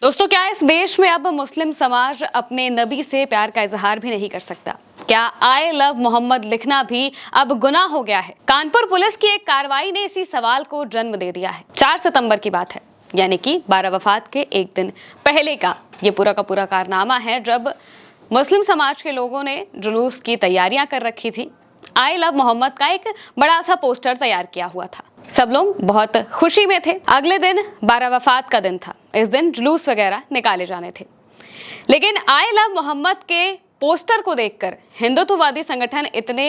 दोस्तों, क्या इस देश में अब मुस्लिम समाज अपने नबी से प्यार का इजहार भी नहीं कर सकता? क्या आई लव मोहम्मद लिखना भी अब गुनाह हो गया है? कानपुर पुलिस की एक कार्रवाई ने इसी सवाल को जन्म दे दिया है। 4 सितंबर की बात है, यानी कि 12 वफात के एक दिन पहले का ये पूरा का पूरा कारनामा है, जब मुस्लिम समाज के लोगों ने जुलूस की तैयारियां कर रखी थी। आई लव मोहम्मद का एक बड़ा सा पोस्टर तैयार किया हुआ था। सब लोग बहुत खुशी में थे। अगले दिन 12 वफात का दिन था। इस दिन जुलूस वगैरह निकाले जाने थे, लेकिन आई लव मोहम्मद के पोस्टर को देखकर हिंदुत्ववादी संगठन इतने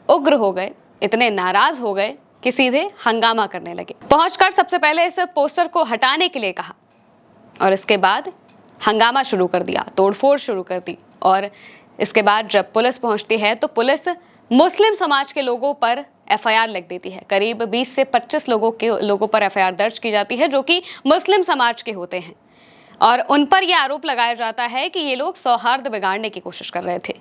उग्र हो गए, इतने नाराज हो गए कि सीधे हंगामा करने लगे। पहुंचकर सबसे पहले इस पोस्टर को हटाने के लिए कहा और इसके बाद हंगामा शुरू कर दिया, तोड़फोड़ शुरू कर दी। और इसके बाद जब पुलिस पहुंचती है तो पुलिस मुस्लिम समाज के लोगों पर एफआईआर लिख देती है। करीब 20 से 25 लोगों पर एफआईआर दर्ज की जाती है, जो कि मुस्लिम समाज के होते हैं, और उन पर यह आरोप लगाया जाता है कि ये लोग सौहार्द बिगाड़ने की कोशिश कर रहे थे।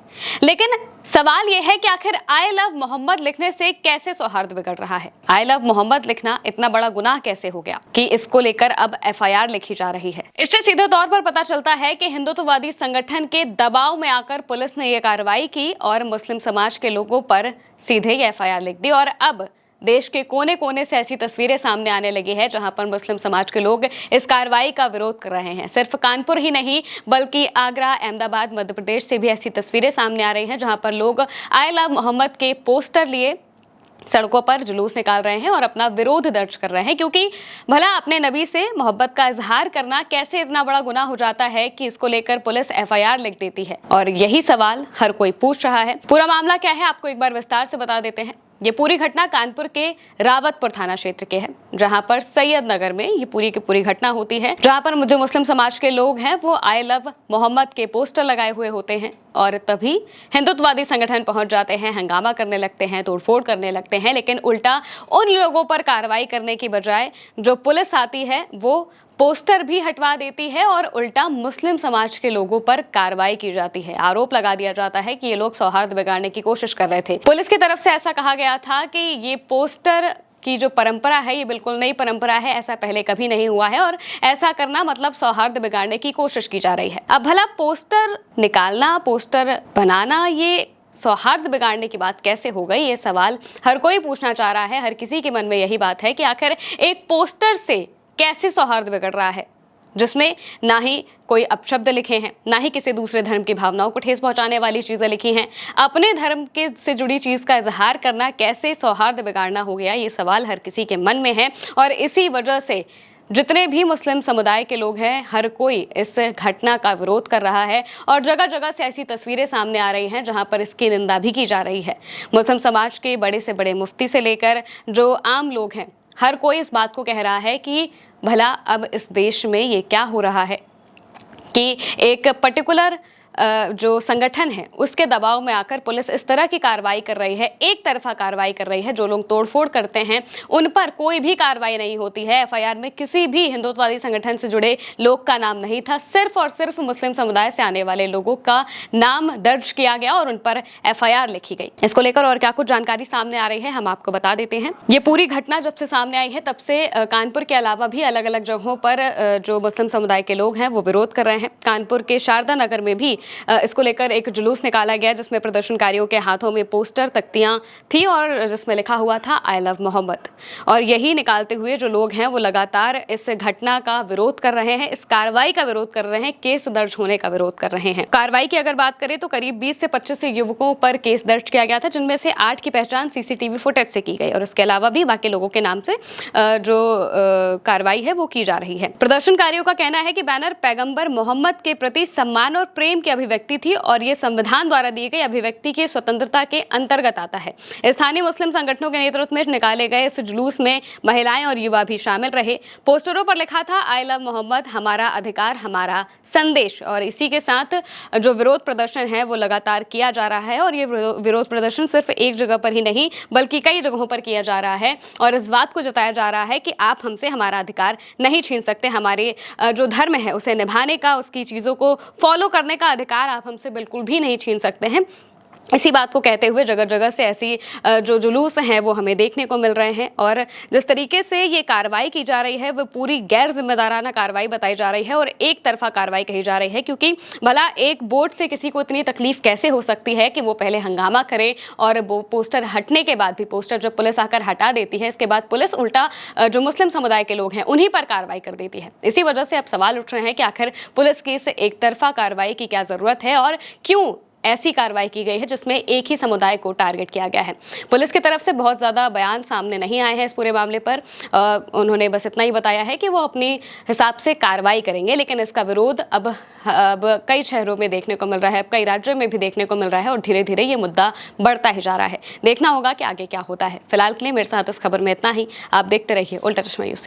लेकिन सवाल यह है कि आखिर आई लव मोहम्मद लिखने से कैसे सौहार्द बिगड़ रहा है? आई लव मोहम्मद लिखना इतना बड़ा गुनाह कैसे हो गया कि इसको लेकर अब एफआईआर लिखी जा रही है? इससे सीधे तौर पर पता चलता है कि हिंदुत्ववादी संगठन के दबाव में आकर पुलिस ने यह कार्रवाई की और मुस्लिम समाज के लोगों पर सीधे ये एफआईआर लिख दी। और अब देश के कोने कोने से ऐसी तस्वीरें सामने आने लगी है जहां पर मुस्लिम समाज के लोग इस कार्रवाई का विरोध कर रहे हैं। सिर्फ कानपुर ही नहीं, बल्कि आगरा, अहमदाबाद, मध्य प्रदेश से भी ऐसी तस्वीरें सामने आ रही हैं जहां पर लोग आई लव मोहम्मद के पोस्टर लिए सड़कों पर जुलूस निकाल रहे हैं और अपना विरोध दर्ज कर रहे हैं, क्योंकि भला अपने नबी से मोहब्बत का इजहार करना कैसे इतना बड़ा गुनाह हो जाता है कि इसको लेकर पुलिस एफआईआर लिख देती है। और यही सवाल हर कोई पूछ रहा है। पूरा मामला क्या है, आपको एक बार विस्तार से बता देते हैं। ये पूरी घटना कानपुर के रावतपुर थाना क्षेत्र के है, जहां पर सैयद नगर में ये पूरी की पूरी घटना होती है, जहां पर जो मुस्लिम समाज के लोग हैं वो आई लव मोहम्मद के पोस्टर लगाए हुए होते हैं। और तभी हिंदुत्ववादी संगठन पहुंच जाते हैं, हंगामा करने लगते हैं, तोड़फोड़ करने लगते हैं। लेकिन उल्टा उन लोगों पर कार्रवाई करने की बजाय जो पुलिस आती है वो पोस्टर भी हटवा देती है और उल्टा मुस्लिम समाज के लोगों पर कार्रवाई की जाती है। आरोप लगा दिया जाता है कि ये लोग सौहार्द बिगाड़ने की कोशिश कर रहे थे। पुलिस की तरफ से ऐसा कहा गया था कि ये पोस्टर की जो परंपरा है ये बिल्कुल नई परंपरा है, ऐसा पहले कभी नहीं हुआ है और ऐसा करना मतलब सौहार्द बिगाड़ने की कोशिश की जा रही है। अब भला पोस्टर निकालना, पोस्टर बनाना, ये सौहार्द बिगाड़ने की बात कैसे हो गई? ये सवाल हर कोई पूछना चाह रहा है। हर किसी के मन में यही बात है कि आखिर एक पोस्टर से कैसे सौहार्द बिगड़ रहा है, जिसमें ना ही कोई अपशब्द लिखे हैं, ना ही किसी दूसरे धर्म की भावनाओं को ठेस पहुंचाने वाली चीजें लिखी हैं। अपने धर्म के से जुड़ी चीज का इजहार करना कैसे सौहार्द बिगाड़ना हो गया, ये सवाल हर किसी के मन में है। और इसी वजह से जितने भी मुस्लिम समुदाय के लोग हैं, हर कोई इस घटना का विरोध कर रहा है और जगह जगह से ऐसी तस्वीरें सामने आ रही हैं जहां पर इसकी निंदा भी की जा रही है। मुस्लिम समाज के बड़े से बड़े मुफ्ती से लेकर जो आम लोग हैं, हर कोई इस बात को कह रहा है कि भला अब इस देश में ये क्या हो रहा है कि एक पर्टिकुलर जो संगठन है उसके दबाव में आकर पुलिस इस तरह की कार्रवाई कर रही है, एक तरफा कार्रवाई कर रही है। जो लोग तोड़फोड़ करते हैं उन पर कोई भी कार्रवाई नहीं होती है। एफआईआर में किसी भी हिंदुत्ववादी संगठन से जुड़े लोग का नाम नहीं था, सिर्फ और सिर्फ मुस्लिम समुदाय से आने वाले लोगों का नाम दर्ज किया गया और उन पर एफआईआर लिखी गई। इसको लेकर और क्या कुछ जानकारी सामने आ रही है हम आपको बता देते हैं। ये पूरी घटना जब से सामने आई है तब से कानपुर के अलावा भी अलग अलग जगहों पर जो मुस्लिम समुदाय के लोग हैं वो विरोध कर रहे हैं। कानपुर के शारदा नगर में भी इसको लेकर एक जुलूस निकाला गया, जिसमें प्रदर्शनकारियों के हाथों में पोस्टर, तख्तियां थी और जिसमें लिखा हुआ था आई लव मोहम्मद। और यही निकालते हुए जो लोग हैं वो लगातार इस घटना का विरोध कर रहे हैं, इस कार्रवाई का विरोध कर रहे हैं, केस दर्ज होने का विरोध कर रहे हैं। कार्रवाई की अगर बात करें तो करीब 20 से 25 युवकों पर केस दर्ज किया गया था, जिनमें से 8 की पहचान सीसीटीवी फुटेज से की गई और इसके अलावा भी बाकी लोगों के नाम से जो कार्रवाई है वो की जा रही है। प्रदर्शनकारियों का कहना है कि बैनर पैगंबर मोहम्मद के प्रति सम्मान और प्रेम की अभिव्यक्ति थी और ये संविधान द्वारा दी गई अभिव्यक्ति की स्वतंत्रता के अंतर्गत आता है। स्थानीय मुस्लिम संगठनों के नेतृत्व में निकाले गए इस जुलूस में महिलाएं और युवा भी शामिल रहे। पोस्टरों पर लिखा था आई लव मोहम्मद, हमारा अधिकार, हमारा संदेश। और इसी के साथ जो विरोध प्रदर्शन है वो लगातार किया जा रहा है और ये विरोध प्रदर्शन सिर्फ एक जगह पर ही नहीं बल्कि कई जगहों पर किया जा रहा है और इस बात को जताया जा रहा है कि आप हमसे हमारा अधिकार नहीं छीन सकते। हमारे जो धर्म है उसे निभाने का, उसकी चीज़ों को फॉलो करने का अधिकार आप हमसे बिल्कुल भी नहीं छीन सकते हैं। इसी बात को कहते हुए जगह जगह से ऐसी जो जुलूस हैं वो हमें देखने को मिल रहे हैं और जिस तरीके से ये कार्रवाई की जा रही है वो पूरी गैर जिम्मेदाराना कार्रवाई बताई जा रही है और एक तरफा कार्रवाई कही जा रही है, क्योंकि भला एक बोर्ड से किसी को इतनी तकलीफ कैसे हो सकती है कि वो पहले हंगामा करे और वो पोस्टर हटने के बाद भी, पोस्टर जब पुलिस आकर हटा देती है, इसके बाद पुलिस उल्टा जो मुस्लिम समुदाय के लोग हैं उन्हीं पर कार्रवाई कर देती है। इसी वजह से अब सवाल उठ रहे हैं कि आखिर पुलिस की इस एक तरफा कार्रवाई की क्या जरूरत है और क्यों ऐसी कार्रवाई की गई है जिसमें एक ही समुदाय को टारगेट किया गया है। पुलिस की तरफ से बहुत ज़्यादा बयान सामने नहीं आए हैं इस पूरे मामले पर। उन्होंने बस इतना ही बताया है कि वो अपने हिसाब से कार्रवाई करेंगे, लेकिन इसका विरोध अब कई शहरों में देखने को मिल रहा है, कई राज्यों में भी देखने को मिल रहा है और धीरे धीरे ये मुद्दा बढ़ता ही जा रहा है। देखना होगा कि आगे क्या होता है। फिलहाल के लिए मेरे साथ इस खबर में इतना ही। आप देखते रहिए उल्टा चश्मा यूसी।